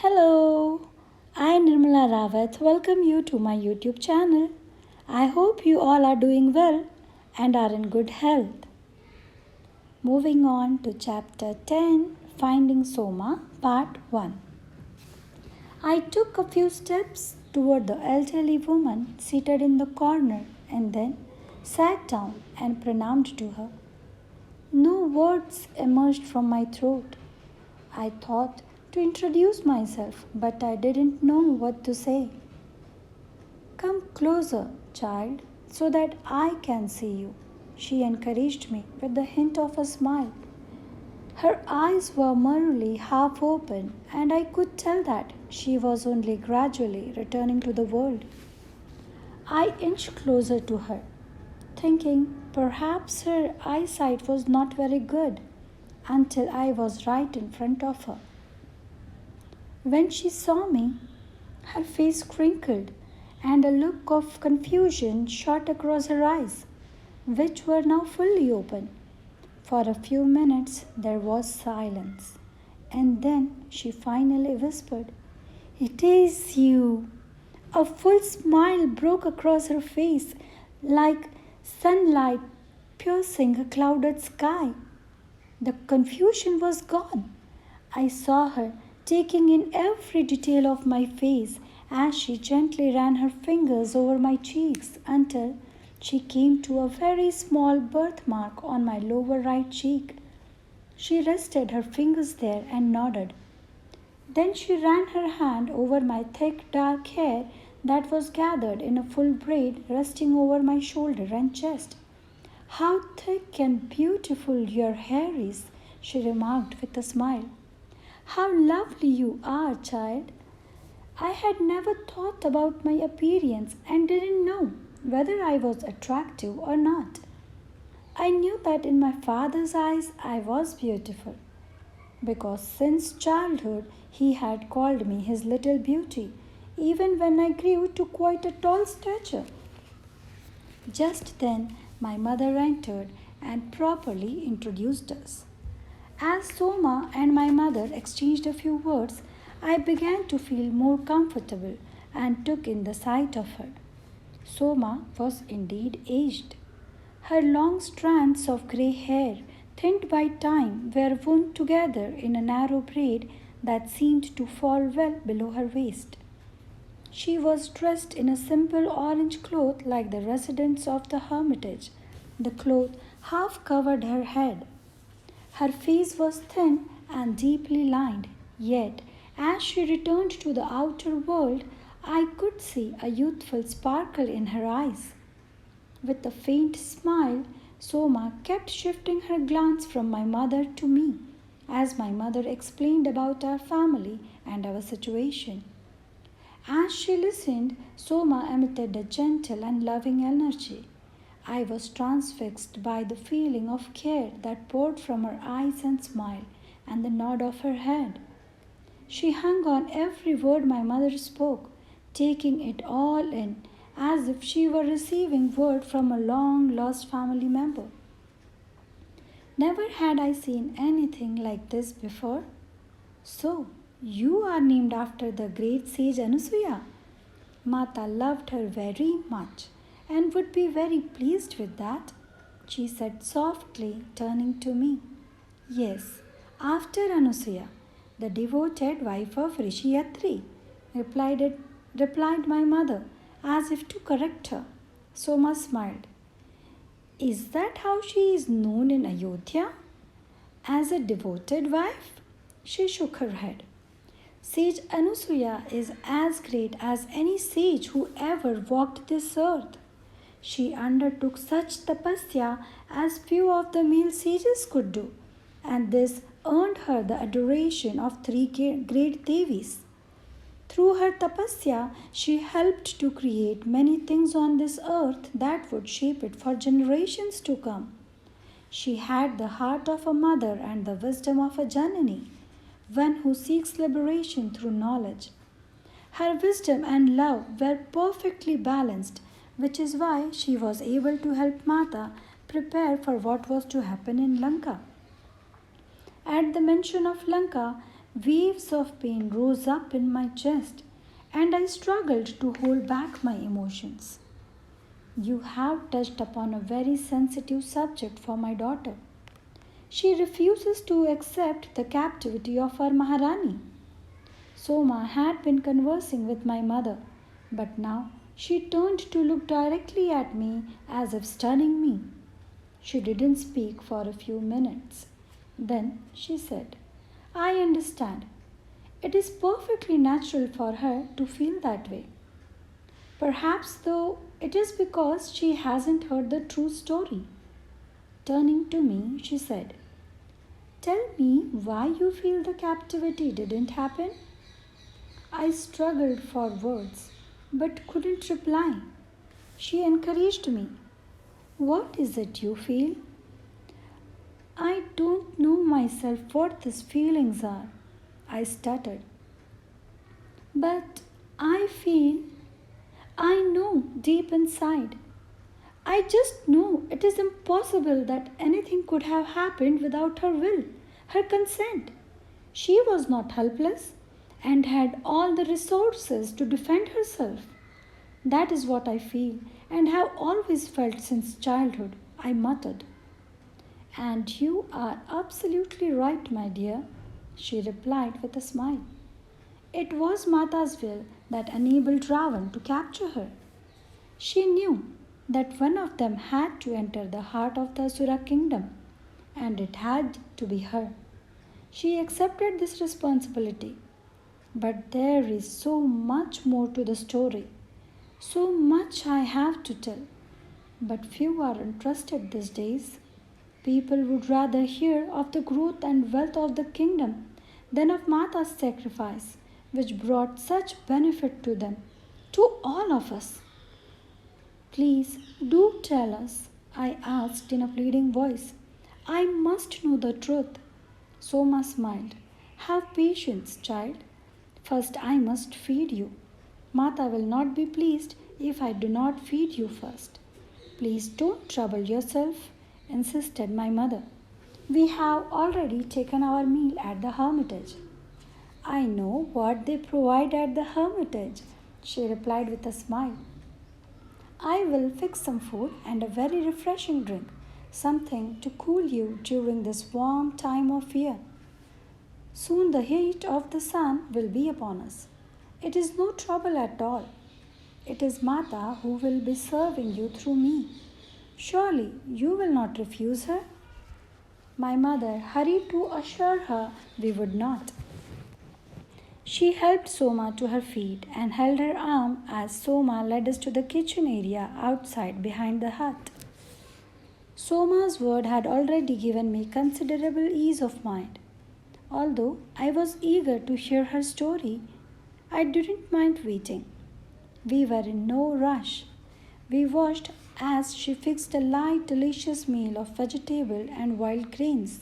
Hello, I Nirmala Rawat welcome you to my YouTube channel. I hope you all are doing well and are in good health. Moving on to chapter 10, Finding Soma, part 1. I took a few steps toward the elderly woman seated in the corner and then sat down and pronounced to her. No words emerged from my throat. I thought to introduce myself, but I didn't know what to say. Come closer, child, so that I can see you, she encouraged me with the hint of a smile. Her eyes were merely half open, and I could tell that she was only gradually returning to the world. I inched closer to her, thinking perhaps her eyesight was not very good, until I was right in front of her. When she saw me, her face crinkled and a look of confusion shot across her eyes, which were now fully open. For a few minutes there was silence, and then she finally whispered, "It is you." A full smile broke across her face like sunlight piercing a clouded sky. The confusion was gone. I saw her taking in every detail of my face as she gently ran her fingers over my cheeks until she came to a very small birthmark on my lower right cheek. She rested her fingers there and nodded. Then she ran her hand over my thick dark hair that was gathered in a full braid resting over my shoulder and chest. "How thick and beautiful your hair is," she remarked with a smile. "How lovely you are, child." I had never thought about my appearance and didn't know whether I was attractive or not. I knew that in my father's eyes I was beautiful, because since childhood he had called me his little beauty, even when I grew to quite a tall stature. Just then my mother entered and properly introduced us. As Soma and my mother exchanged a few words, I began to feel more comfortable and took in the sight of her. Soma was indeed aged. Her long strands of grey hair, thinned by time, were wound together in a narrow braid that seemed to fall well below her waist. She was dressed in a simple orange cloth like the residents of the hermitage. The cloth half covered her head. Her face was thin and deeply lined, yet as she returned to the outer world, I could see a youthful sparkle in her eyes. With a faint smile, Soma kept shifting her glance from my mother to me, as my mother explained about our family and our situation. As she listened, Soma emitted a gentle and loving energy. I was transfixed by the feeling of care that poured from her eyes and smile and the nod of her head. She hung on every word my mother spoke, taking it all in as if she were receiving word from a long lost family member. Never had I seen anything like this before. "So, you are named after the great sage Anusuya." Mata loved her very much and would be very pleased with that, she said softly, turning to me. "Yes, after Anusuya, the devoted wife of Rishi Yatri," replied my mother, as if to correct her. Soma smiled. "Is that how she is known in Ayodhya? As a devoted wife?" She shook her head. "Sage Anusuya is as great as any sage who ever walked this earth. She undertook such tapasya as few of the male sages could do, and this earned her the adoration of three great Devis. Through her tapasya, she helped to create many things on this earth that would shape it for generations to come. She had the heart of a mother and the wisdom of a Janani, one who seeks liberation through knowledge. Her wisdom and love were perfectly balanced, which is why she was able to help Mata prepare for what was to happen in Lanka. At the mention of Lanka, Waves of pain rose up in my chest, and I struggled to hold back my emotions. You have touched upon a very sensitive subject for my daughter. She refuses to accept the captivity of her Maharani. Soma had been conversing with my mother, but now she turned to look directly at me as if studying me. She didn't speak for a few minutes. Then she said, I understand. It is perfectly natural for her to feel that way. Perhaps, though, it is because she hasn't heard the true story. Turning to me, she said, Tell me why you feel the captivity didn't happen? I struggled for words, but couldn't reply. She encouraged me. What is it you feel? I don't know myself what these feelings are, I stuttered. But I know deep inside. I just know it is impossible that anything could have happened without her will, her consent. She was not helpless and had all the resources to defend herself. That is what I feel and have always felt since childhood, I muttered. And you are absolutely right, my dear, she replied with a smile. It was Mata's will that enabled Ravan to capture her. She knew that one of them had to enter the heart of the Asura kingdom, and it had to be her. She accepted this responsibility. But there is so much more to the story, so much I have to tell. But few are interested these days. People would rather hear of the growth and wealth of the kingdom than of Mata's sacrifice, which brought such benefit to them, to all of us. Please do tell us, I asked in a pleading voice. I must know the truth. Soma smiled. Have patience, child. First, I must feed you. Mata will not be pleased if I do not feed you first. Please don't trouble yourself, insisted my mother. We have already taken our meal at the hermitage. I know what they provide at the hermitage, she replied with a smile. I will fix some food and a very refreshing drink, something to cool you during this warm time of year. Soon the heat of the sun will be upon us. It is no trouble at all. It is Mata who will be serving you through me. Surely you will not refuse her? My mother hurried to assure her we would not. She helped Soma to her feet and held her arm as Soma led us to the kitchen area outside behind the hut. Soma's word had already given me considerable ease of mind. Although I was eager to hear her story, I didn't mind waiting. We were in no rush. We watched as she fixed a light, delicious meal of vegetable and wild grains,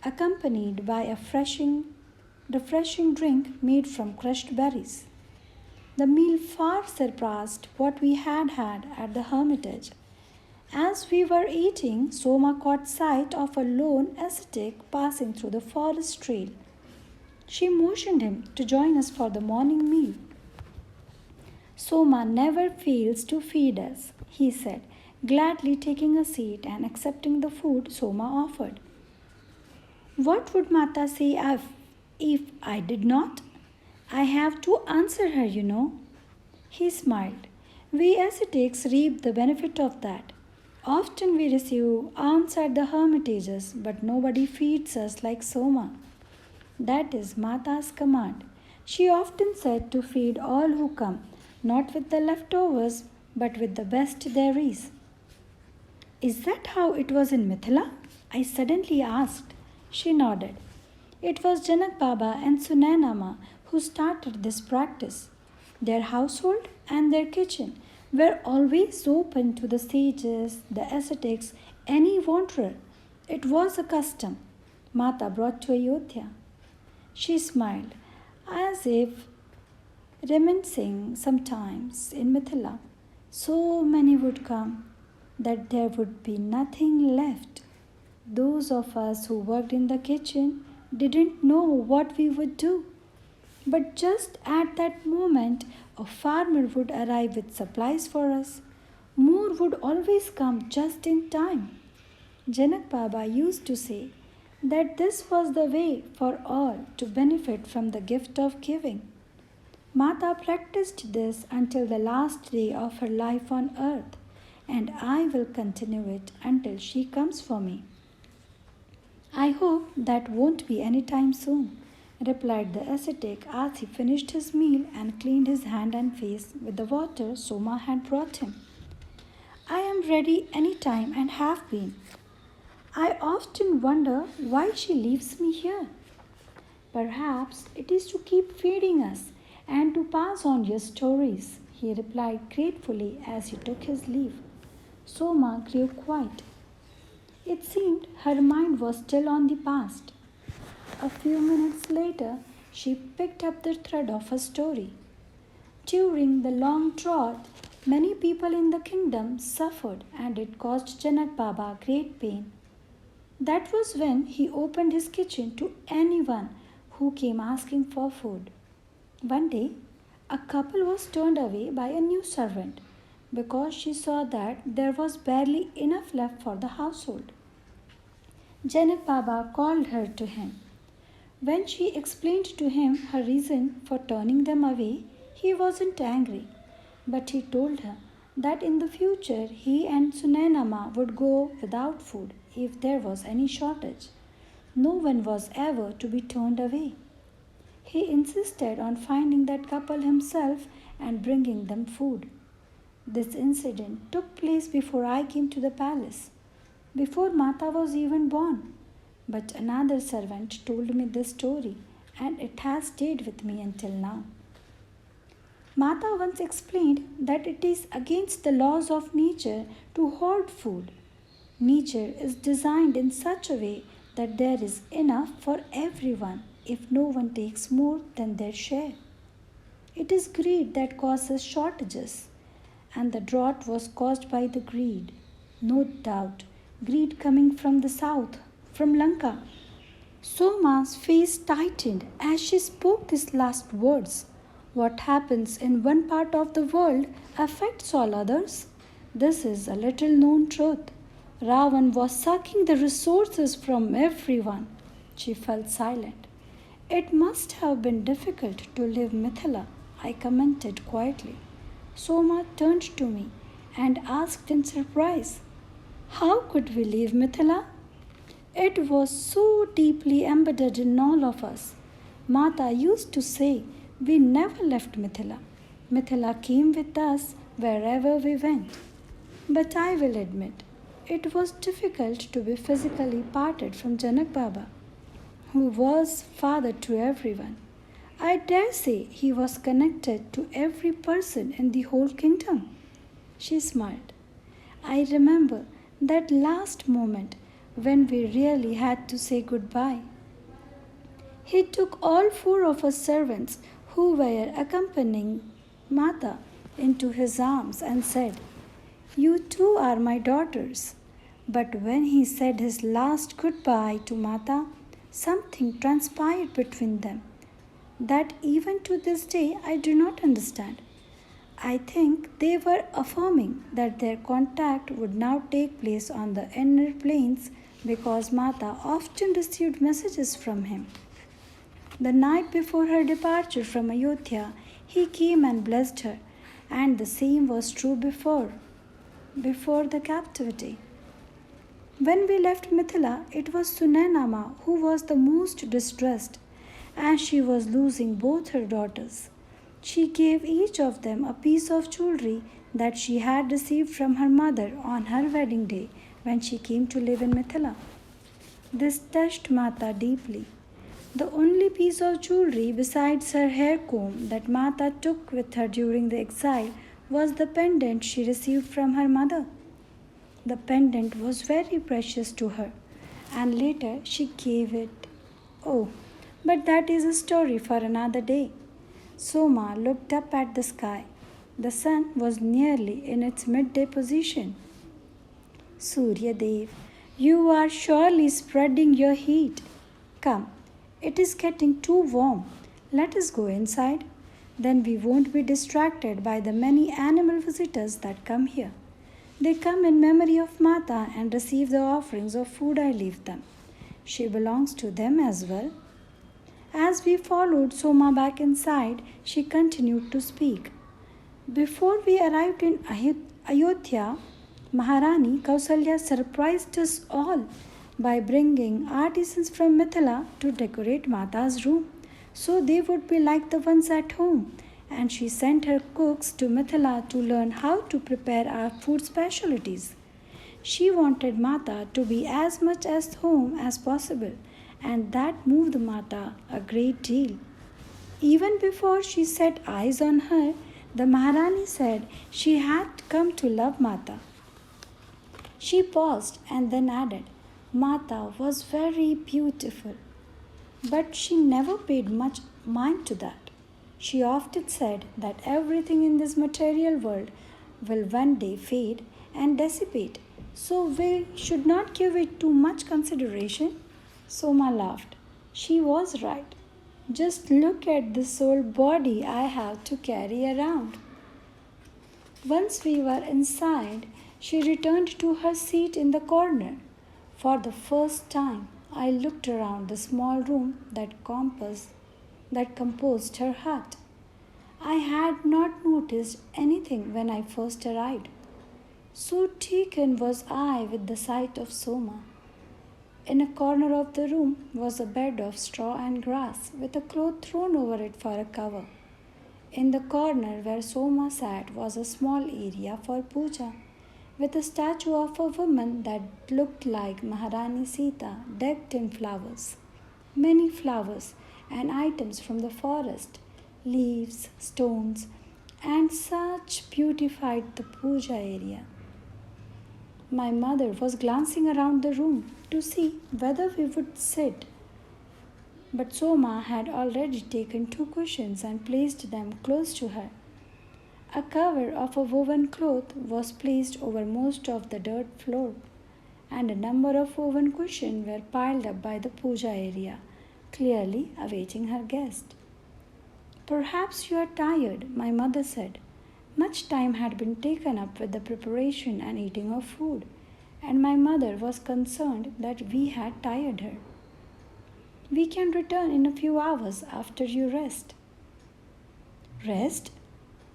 accompanied by a refreshing drink made from crushed berries. The meal far surpassed what we had had at the hermitage. As we were eating, Soma caught sight of a lone ascetic passing through the forest trail. She motioned him to join us for the morning meal. Soma never fails to feed us, he said, gladly taking a seat and accepting the food Soma offered. What would Mata say if I did not? I have to answer her, you know. He smiled. We ascetics reap the benefit of that. Often we receive alms at the hermitages, but nobody feeds us like Soma. That is Mata's command. She often said to feed all who come, not with the leftovers, but with the best there is. Is that how it was in Mithila? I suddenly asked. She nodded. It was Janak Baba and Sunainama who started this practice. Their household and their kitchen were always open to the sages, the ascetics, any wanderer. It was a custom Mata brought to Ayodhya. She smiled, as if reminiscing sometimes in Mithila. So many would come that there would be nothing left. Those of us who worked in the kitchen didn't know what we would do. But just at that moment, a farmer would arrive with supplies for us. More would always come just in time. Janak Baba used to say that this was the way for all to benefit from the gift of giving. Mata practiced this until the last day of her life on earth, and I will continue it until she comes for me. I hope that won't be any time soon, replied the ascetic as he finished his meal and cleaned his hand and face with the water Soma had brought him. I am ready any time and have been. I often wonder why she leaves me here. Perhaps it is to keep feeding us and to pass on your stories, he replied gratefully as he took his leave. Soma grew quiet. It seemed her mind was still on the past. A few minutes later, she picked up the thread of her story. During the long drought, many people in the kingdom suffered and it caused Janak Baba great pain. That was when he opened his kitchen to anyone who came asking for food. One day, a couple was turned away by a new servant because she saw that there was barely enough left for the household. Janak Baba called her to him. When she explained to him her reason for turning them away, he wasn't angry, but he told her that in the future he and Sunainama would go without food if there was any shortage. No one was ever to be turned away. He insisted on finding that couple himself and bringing them food. This incident took place before I came to the palace, before Mata was even born. But another servant told me this story, and it has stayed with me until now. Mata once explained that it is against the laws of nature to hoard food. Nature is designed in such a way that there is enough for everyone if no one takes more than their share. It is greed that causes shortages, and the drought was caused by the greed. No doubt, greed coming from the south, from Lanka. Soma's face tightened as she spoke these last words. What happens in one part of the world affects all others. This is a little known truth. Ravan was sucking the resources from everyone. She felt silent. It must have been difficult to leave Mithila, I commented quietly. Soma turned to me and asked in surprise, how could we leave Mithila? It was so deeply embedded in all of us. Mata used to say, we never left Mithila. Mithila came with us wherever we went. But I will admit, it was difficult to be physically parted from Janak Baba, who was father to everyone. I dare say he was connected to every person in the whole kingdom. She smiled. I remember that last moment when we really had to say goodbye. He took all 4 of us servants who were accompanying Mata into his arms and said, you too are my daughters. But when he said his last goodbye to Mata, something transpired between them that even to this day I do not understand. I think they were affirming that their contact would now take place on the inner planes because Mata often received messages from him. The night before her departure from Ayodhya, he came and blessed her, and the same was true before the captivity. When we left Mithila, it was Sunainama who was the most distressed, as she was losing both her daughters. She gave each of them a piece of jewelry that she had received from her mother on her wedding day when she came to live in Mithila. This touched Mata deeply. The only piece of jewelry besides her hair comb that Mata took with her during the exile was the pendant she received from her mother. The pendant was very precious to her, and later she gave it. Oh, but that is a story for another day. Soma looked up at the sky. The sun was nearly in its midday position. Surya Dev, you are surely spreading your heat. Come, It is getting too warm. Let us go inside. Then we won't be distracted by the many animal visitors that come here. They come in memory of Mata and receive the offerings of food I leave them. She belongs to them as well. As we followed Soma back inside, she continued to speak. Before we arrived in Ayodhya, Maharani Kausalya surprised us all by bringing artisans from Mithila to decorate Mata's room, so they would be like the ones at home. And she sent her cooks to Mithila to learn how to prepare our food specialties. She wanted Mata to be as much at home as possible, and that moved Mata a great deal. Even before she set eyes on her, the Maharani said she had come to love Mata. She paused and then added, Mata was very beautiful, but she never paid much mind to that. She often said that everything in this material world will one day fade and dissipate, so we should not give it too much consideration. Soma laughed. She was right. Just look at this old body I have to carry around. Once we were inside, she returned to her seat in the corner. For the first time, I looked around the small room that composed her hut. I had not noticed anything when I first arrived. So taken was I with the sight of Soma. In a corner of the room was a bed of straw and grass with a cloth thrown over it for a cover. In the corner where Soma sat was a small area for puja, with a statue of a woman that looked like Maharani Sita decked in flowers. Many flowers and items from the forest, leaves, stones, and such beautified the puja area. My mother was glancing around the room to see whether we would sit, but Soma had already taken 2 cushions and placed them close to her. A cover of a woven cloth was placed over most of the dirt floor, and a number of woven cushions were piled up by the puja area, clearly awaiting her guest. Perhaps you are tired, my mother said. Much time had been taken up with the preparation and eating of food, and my mother was concerned that we had tired her. We can return in a few hours after you rest. Rest?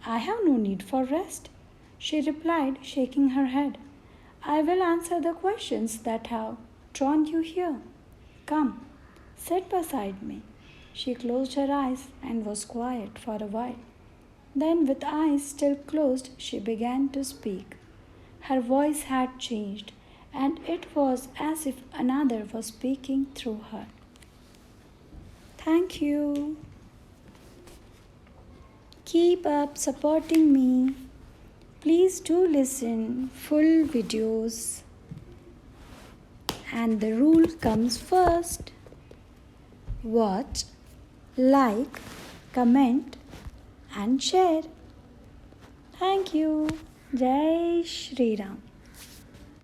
I have no need for rest, she replied, shaking her head. I will answer the questions that have drawn you here. Come, sit beside me. She closed her eyes and was quiet for a while. Then, with eyes still closed, she began to speak. Her voice had changed, and it was as if another was speaking through her. Thank you. Keep up supporting me. Please do listen full videos. And the rule comes first. Watch, like, comment and share. Thank you. Jai Shri Ram.